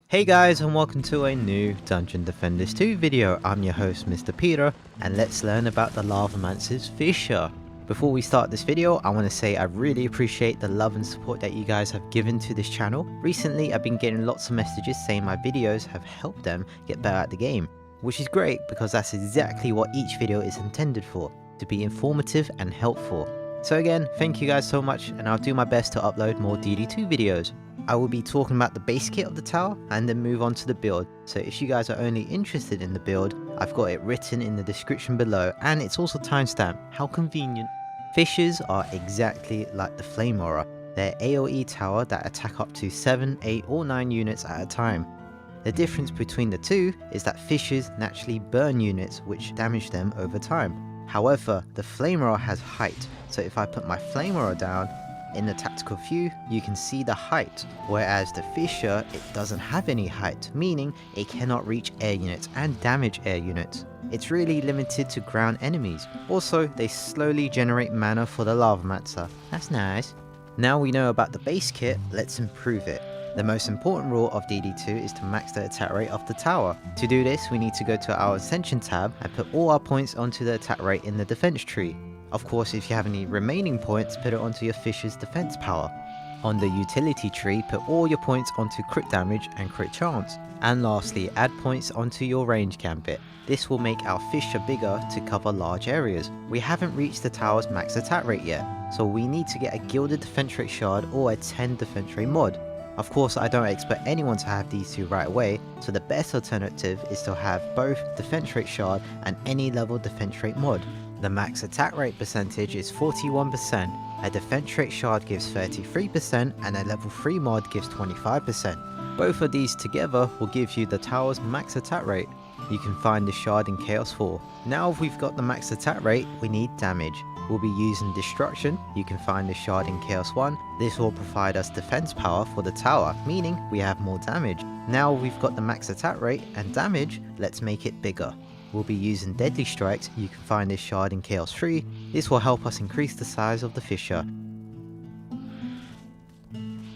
Hey guys, and welcome to a new Dungeon Defenders 2 video. I'm your host Mr. Peter, and let's learn about the Lavamancer's Fissure. Before we start this video, I want to say I really appreciate the love and support that you guys have given to this channel. Recently I've been getting lots of messages saying my videos have helped them get better at the game, which is great because that's exactly what each video is intended for, to be informative and helpful. So again, thank you guys so much, and I'll do my best to upload more DD2 videos. I will be talking about the base kit of the tower and then move on to the build, so if you guys are only interested in the build, I've got it written in the description below, and it's also timestamped. How convenient. Fissures are exactly like the Flame Aura. They're AoE tower that attack up to 7, 8 or 9 units at a time. The difference between the two is that Fissures naturally burn units which damage them over time. However, the Flame Aura has height, so if I put my Flame Aura down, in the tactical view, you can see the height, whereas the Fissure, it doesn't have any height, meaning it cannot reach air units and damage air units. It's really limited to ground enemies. Also, they slowly generate mana for the Lavamancer. That's nice. Now we know about the base kit, let's improve it. The most important rule of DD2 is to max the attack rate of the tower. To do this, we need to go to our Ascension tab and put all our points onto the attack rate in the defense tree. Of course, if you have any remaining points, put it onto your Fissure's defense power. On the utility tree, put all your points onto crit damage and crit chance. And lastly, add points onto your range gambit. This will make our Fissure bigger to cover large areas. We haven't reached the tower's max attack rate yet, so we need to get a gilded defense rate shard or a 10 defense rate mod. Of course, I don't expect anyone to have these two right away, so the best alternative is to have both defense rate shard and any level defense rate mod. The max attack rate percentage is 41%, a defense rate shard gives 33%, and a level 3 mod gives 25%. Both of these together will give you the tower's max attack rate. You can find the shard in Chaos 4. Now if we've got the max attack rate, we need damage. We'll be using Destruction. You can find the shard in Chaos 1. This will provide us defense power for the tower, meaning we have more damage. Now we've got the max attack rate and damage, let's make it bigger. We'll be using Deadly Strikes. You can find this shard in Chaos 3. This will help us increase the size of the Fissure.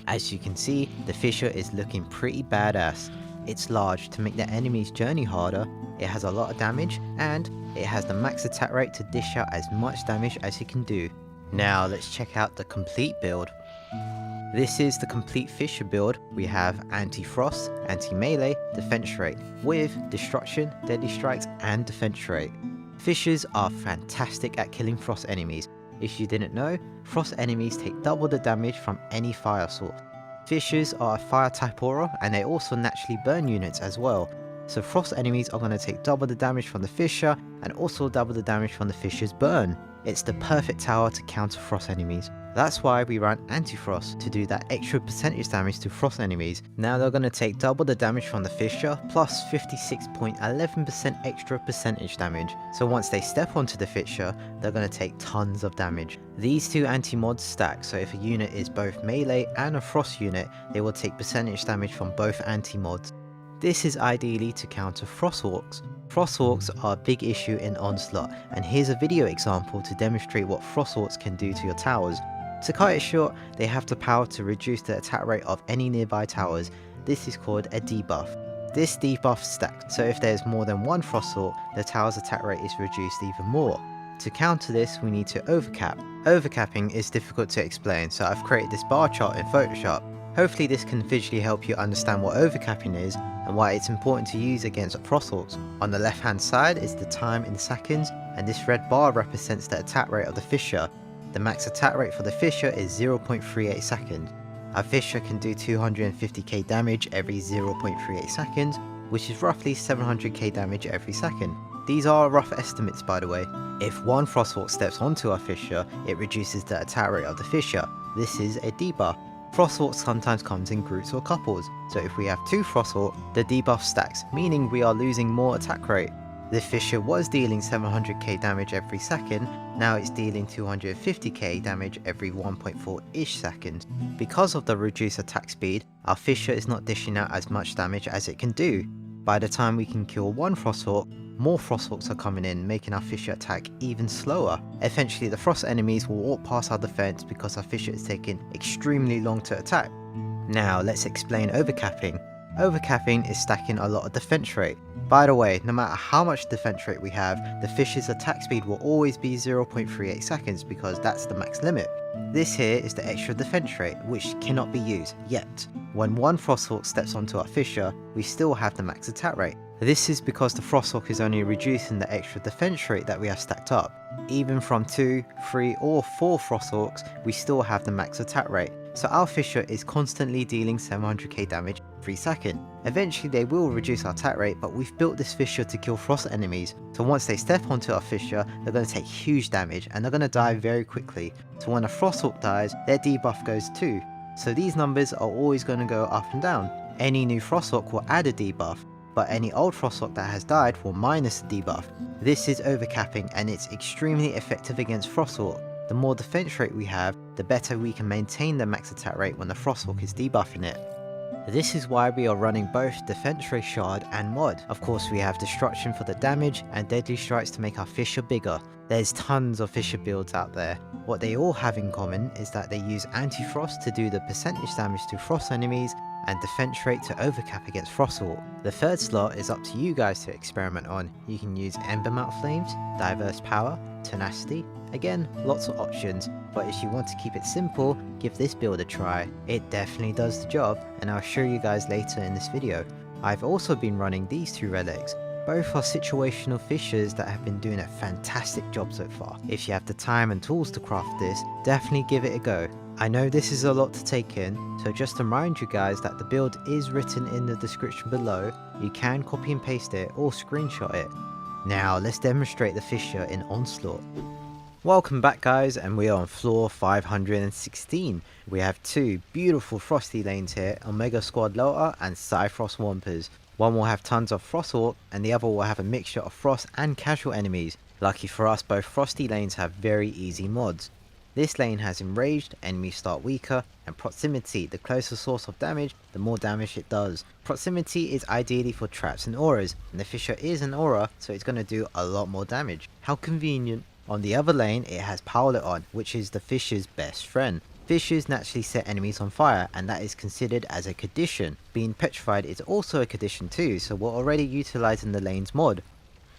As you can see, the Fissure is looking pretty badass. It's large to make the enemy's journey harder, it has a lot of damage, and it has the max attack rate to dish out as much damage as it can do. Now let's check out the complete build. This is the complete Fissure build. We have anti-frost, anti-melee, defense rate, with destruction, deadly strikes, and defense rate. Fissures are fantastic at killing frost enemies. If you didn't know, frost enemies take double the damage from any fire source. Fissures are a fire type aura, and they also naturally burn units as well. So frost enemies are going to take double the damage from the Fissure, and also double the damage from the Fissure's burn. It's the perfect tower to counter frost enemies. That's why we ran anti-frost, to do that extra percentage damage to frost enemies. Now they're going to take double the damage from the Fissure, plus 56.11% extra percentage damage. So once they step onto the Fissure, they're going to take tons of damage. These two anti-mods stack, so if a unit is both melee and a frost unit, they will take percentage damage from both anti-mods. This is ideally to counter Frost Orcs. Frost Orcs are a big issue in Onslaught, and here's a video example to demonstrate what Frost Orcs can do to your towers. To cut it short, they have the power to reduce the attack rate of any nearby towers. This is called a debuff. This debuff stacks, so if there's more than one Frost Orc, the tower's attack rate is reduced even more. To counter this, we need to overcap. Overcapping is difficult to explain, so I've created this bar chart in Photoshop. Hopefully this can visually help you understand what overcapping is and why it's important to use against Frost Orcs. On the left hand side is the time in seconds, and this red bar represents the attack rate of the Fissure. The max attack rate for the Fissure is 0.38 seconds. Our Fissure can do 250k damage every 0.38 seconds, which is roughly 700k damage every second. These are rough estimates, by the way. If one Frost Orc steps onto our Fissure, it reduces the attack rate of the Fissure. This is a debuff. Frost Orc sometimes comes in groups or couples, so if we have two Frost Orc, the debuff stacks, meaning we are losing more attack rate. The Fissure was dealing 700k damage every second, now it's dealing 250k damage every 1.4-ish seconds. Because of the reduced attack speed, our Fissure is not dishing out as much damage as it can do. By the time we can kill one Frost Orc, more Frost Orcs are coming in, making our Fissure attack even slower. Eventually the frost enemies will walk past our defense because our Fissure is taking extremely long to attack. Now let's explain overcapping. Overcapping is stacking a lot of defense rate. By the way, no matter how much defense rate we have, the Fissures attack speed will always be 0.38 seconds because that's the max limit. This here is the extra defense rate, which cannot be used yet. When one Frost Orc steps onto our Fissure, we still have the max attack rate. This is because the Frost Orc is only reducing the extra defense rate that we have stacked up. Even from 2, 3 or 4 Frost Orcs, we still have the max attack rate. So our Fissure is constantly dealing 700k damage every second. Eventually they will reduce our attack rate, but we've built this Fissure to kill frost enemies. So once they step onto our Fissure, they're going to take huge damage and they're going to die very quickly. So when a Frost Orc dies, their debuff goes too. So these numbers are always going to go up and down. Any new Frost Orc will add a debuff, but any old Frost Orc that has died will minus the debuff. This is overcapping and it's extremely effective against Frost Orc. The more defense rate we have, the better we can maintain the max attack rate when the Frost Orc is debuffing it. This is why we are running both defense rate shard and mod. Of course we have destruction for the damage and deadly strikes to make our Fissure bigger. There's tons of Fissure builds out there. What they all have in common is that they use anti-frost to do the percentage damage to frost enemies and defense rate to overcap against Frost Orc. The third slot is up to you guys to experiment on. You can use Embermount Flames, Diverse Power, Tenacity. Again, lots of options, but if you want to keep it simple, give this build a try. It definitely does the job, and I'll show you guys later in this video. I've also been running these two relics. Both are situational Fissures that have been doing a fantastic job so far. If you have the time and tools to craft this, definitely give it a go. I know this is a lot to take in, so just to remind you guys that the build is written in the description below. You can copy and paste it or screenshot it. Now let's demonstrate the Fissure in Onslaught. Welcome back guys, and we are on floor 516. We have two beautiful frosty lanes here, Omega Squad Loader and Cyfrost Wampers. One will have tons of Frost Orc and the other will have a mixture of frost and casual enemies. Lucky for us, both frosty lanes have very easy mods. This lane has Enraged, enemies start weaker, and Proximity, the closer source of damage, the more damage it does. Proximity is ideally for traps and auras, and the Fissure is an aura, so it's going to do a lot more damage. How convenient. On the other lane, it has Powder on, which is the Fissure's best friend. Fissures naturally set enemies on fire, and that is considered as a condition. Being petrified is also a condition too, so we're already utilising the lane's mod.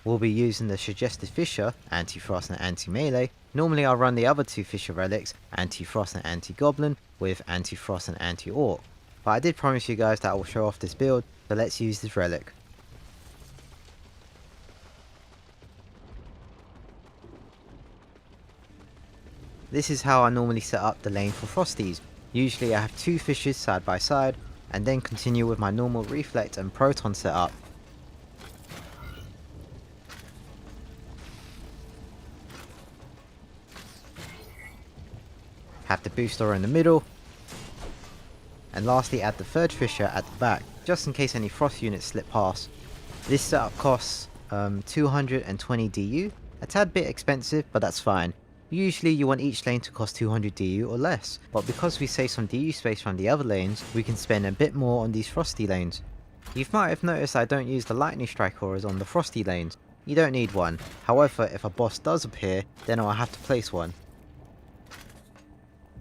We'll be using the suggested Fissure, Anti-Frost and Anti-Melee. Normally I'll run the other two Fissure relics, Anti-Frost and Anti-Goblin, with Anti-Frost and Anti-Orc. But I did promise you guys that I will show off this build, so let's use this relic. This is how I normally set up the lane for Frosties. Usually I have two Fissures side by side, and then continue with my normal Reflect and Proton setup. Have the booster in the middle, and lastly add the third Fissure at the back, just in case any frost units slip past. This setup costs 220 DU, a tad bit expensive, but that's fine. Usually you want each lane to cost 200 DU or less, but because we save some DU space from the other lanes, we can spend a bit more on these frosty lanes. You might have noticed I don't use the lightning strike auras on the frosty lanes. You don't need one, however if a boss does appear, then I'll have to place one.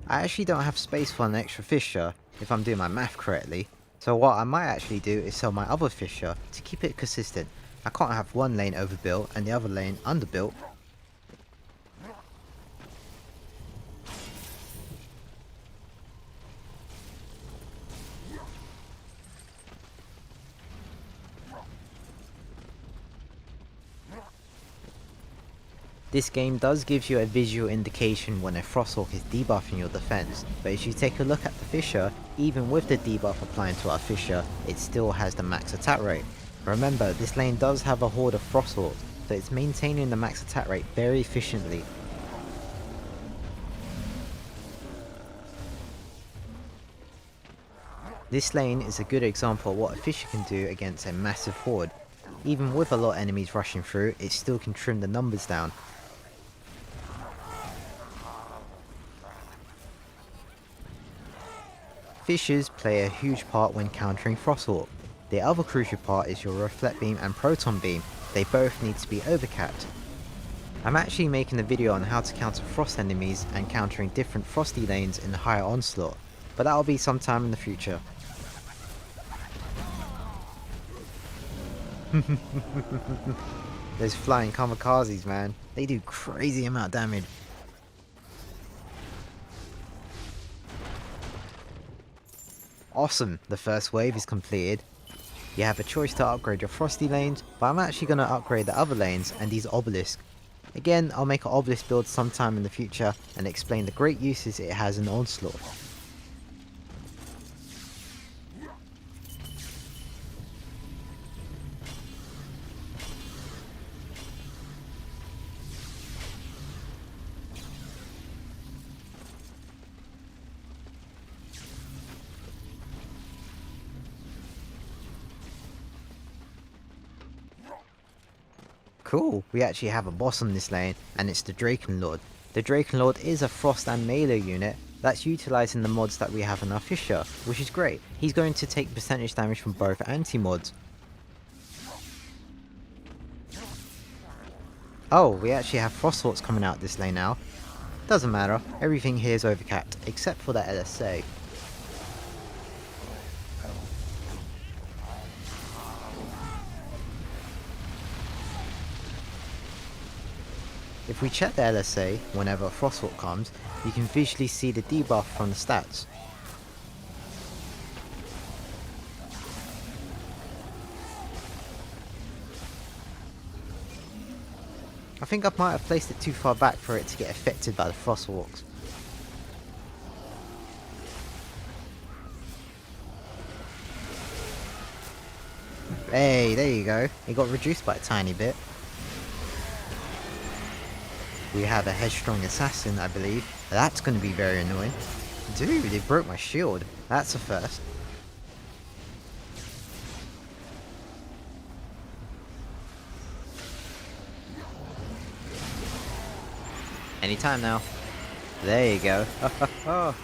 I actually don't have space for an extra Fissure, if I'm doing my math correctly, so what I might actually do is sell my other Fissure to keep it consistent. I can't have one lane overbuilt and the other lane underbuilt. This game does give you a visual indication when a Frost Orc is debuffing your defense, but if you take a look at the Fissure, even with the debuff applying to our Fissure, it still has the max attack rate. Remember, this lane does have a horde of Frost Orcs, so it's maintaining the max attack rate very efficiently. This lane is a good example of what a Fissure can do against a massive horde. Even with a lot of enemies rushing through, it still can trim the numbers down. Fissures play a huge part when countering Frost Orc. The other crucial part is your Reflect Beam and Proton Beam. They both need to be overcapped. I'm actually making a video on how to counter frost enemies and countering different frosty lanes in the higher Onslaught, but that will be sometime in the future. Those flying kamikazes, man. They do crazy amount of damage. Awesome, the first wave is completed. You have a choice to upgrade your frosty lanes, but I'm actually going to upgrade the other lanes and these obelisks. Again, I'll make an obelisk build sometime in the future and explain the great uses it has in Onslaught. Cool, we actually have a boss on this lane, and it's the Drakenlord. The Drakenlord is a frost and melee unit that's utilising the mods that we have in our Fissure, which is great. He's going to take percentage damage from both anti-mods. Oh, we actually have Frost Orcs coming out this lane now. Doesn't matter, everything here is overcapped, except for that LSA. If we check the LSA whenever a Frost Orc comes, you can visually see the debuff from the stats. I think I might have placed it too far back for it to get affected by the Frost Orcs. Hey, there you go. It got reduced by a tiny bit. We have a headstrong assassin, I believe. That's going to be very annoying. Dude, it broke my shield. That's a first. Anytime now. There you go.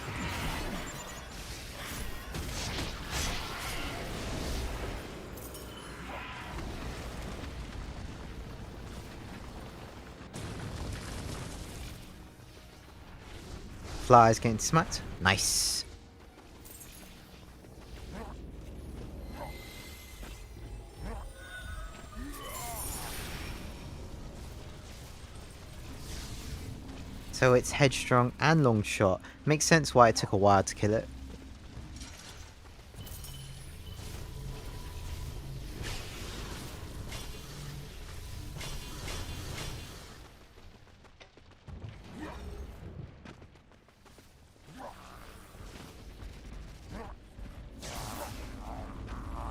Flies getting smacked. Nice. So it's headstrong and long shot. Makes sense why it took a while to kill it.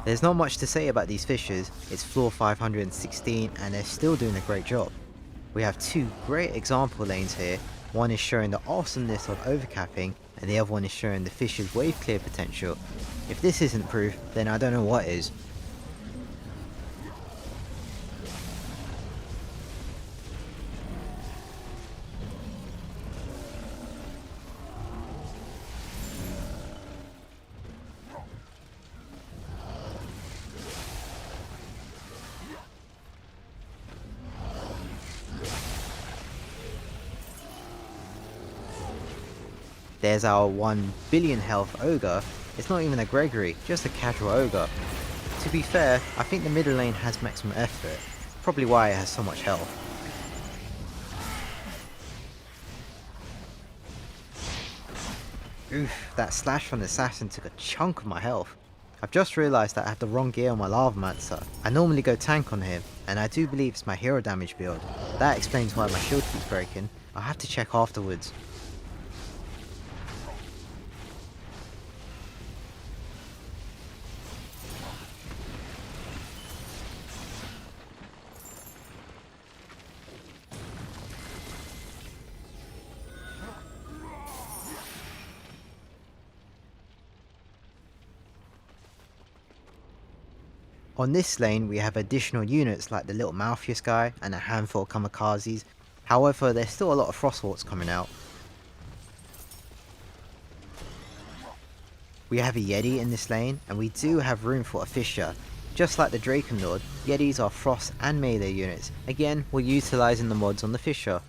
There's not much to say about these Fissures. It's floor 516 and they're still doing a great job. We have two great example lanes here. One is showing the awesomeness of overcapping and the other one is showing the Fissure's wave clear potential. If this isn't proof, then I don't know what is. There's our 1 billion health ogre. It's not even a Gregory, just a casual ogre. To be fair, I think the middle lane has maximum effort, probably why it has so much health. Oof, that slash from the assassin took a chunk of my health. I've just realised that I have the wrong gear on my Lavamancer. I normally go tank on him, and I do believe it's my hero damage build. That explains why my shield keeps breaking. I'll have to check afterwards. On this lane we have additional units like the little Malthus guy and a handful of kamikazes. However, there's still a lot of Frost Orcs coming out. We have a Yeti in this lane and we do have room for a Fissure. Just like the Drakenlord, Yetis are Frost and melee units. Again, we're utilising the mods on the Fissure.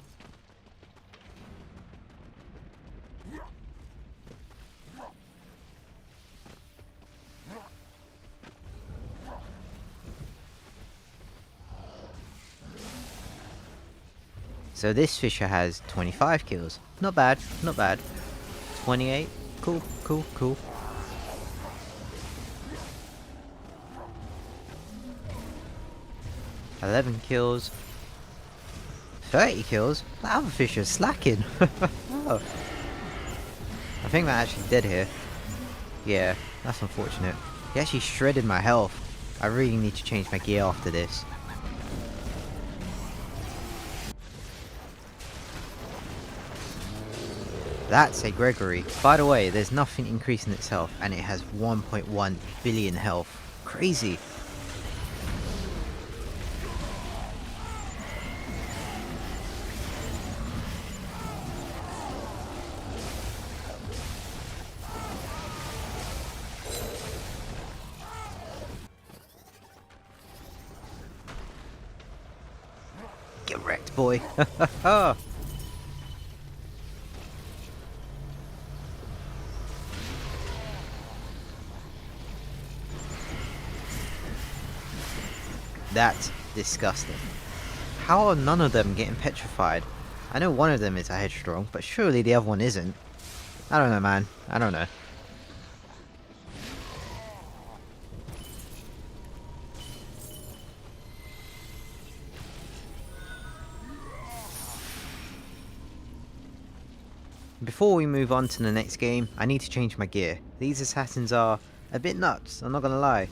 So this Fissure has 25 kills. Not bad, not bad. 28, cool, cool, cool. 11 kills. 30 kills? That other Fissure's slacking. Oh. I think that actually dead here. Yeah, that's unfortunate. He actually shredded my health. I really need to change my gear after this. That's a Gregory. By the way, there's nothing increasing its health and it has 1.1 billion health. Crazy. Get wrecked, boy. That's disgusting. How are none of them getting petrified? I know one of them is a headstrong, but surely the other one isn't. I don't know, man. I don't know. Before we move on to the next game, I need to change my gear. These assassins are a bit nuts, I'm not gonna lie.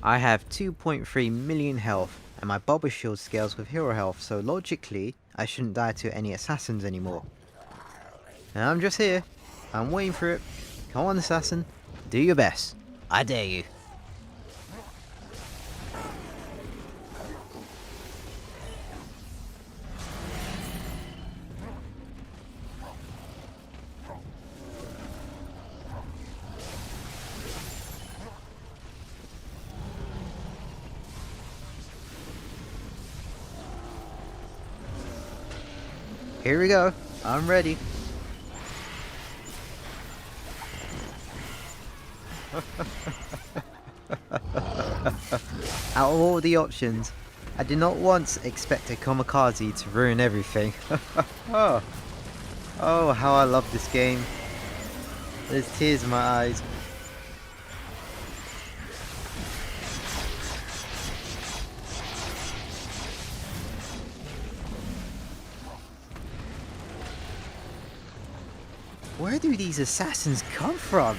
I have 2.3 million health and my bubble shield scales with hero health, so logically I shouldn't die to any assassins anymore. And I'm just here, I'm waiting for it. Come on, assassin, do your best. I dare you. Here we go. I'm ready. Out of all the options, I did not once expect a kamikaze to ruin everything. Oh, how I love this game. There's tears in my eyes. Where do these assassins come from?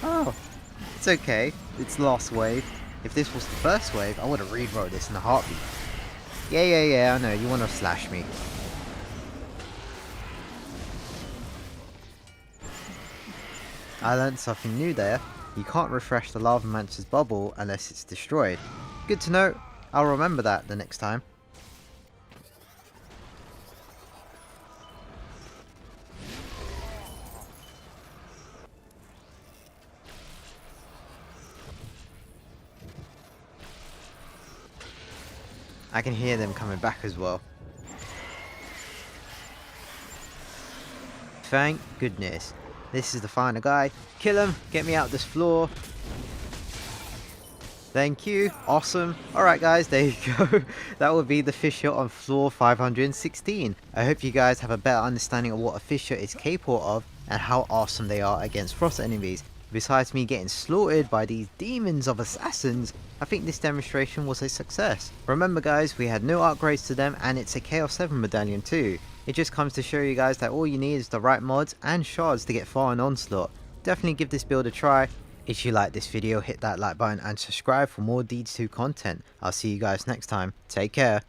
Oh, it's okay. It's last wave. If this was the first wave, I would have rewrote this in a heartbeat. Yeah, I know. You want to slash me. I learned something new there. You can't refresh the Lavamancer's bubble unless it's destroyed. Good to know. I'll remember that the next time. I can hear them coming back as well. Thank goodness. This is the final guy. Kill him. Get me out this floor. Thank you. Awesome. Alright guys, there you go. That would be the Fissure on floor 516. I hope you guys have a better understanding of what a Fissure is capable of and how awesome they are against Frost enemies. Besides me getting slaughtered by these demons of assassins, I think this demonstration was a success. Remember guys, we had no upgrades to them and it's a Chaos 7 medallion too. It just comes to show you guys that all you need is the right mods and shards to get far in Onslaught. Definitely give this build a try. If you like this video, hit that like button and subscribe for more DD2 content. I'll see you guys next time. Take care.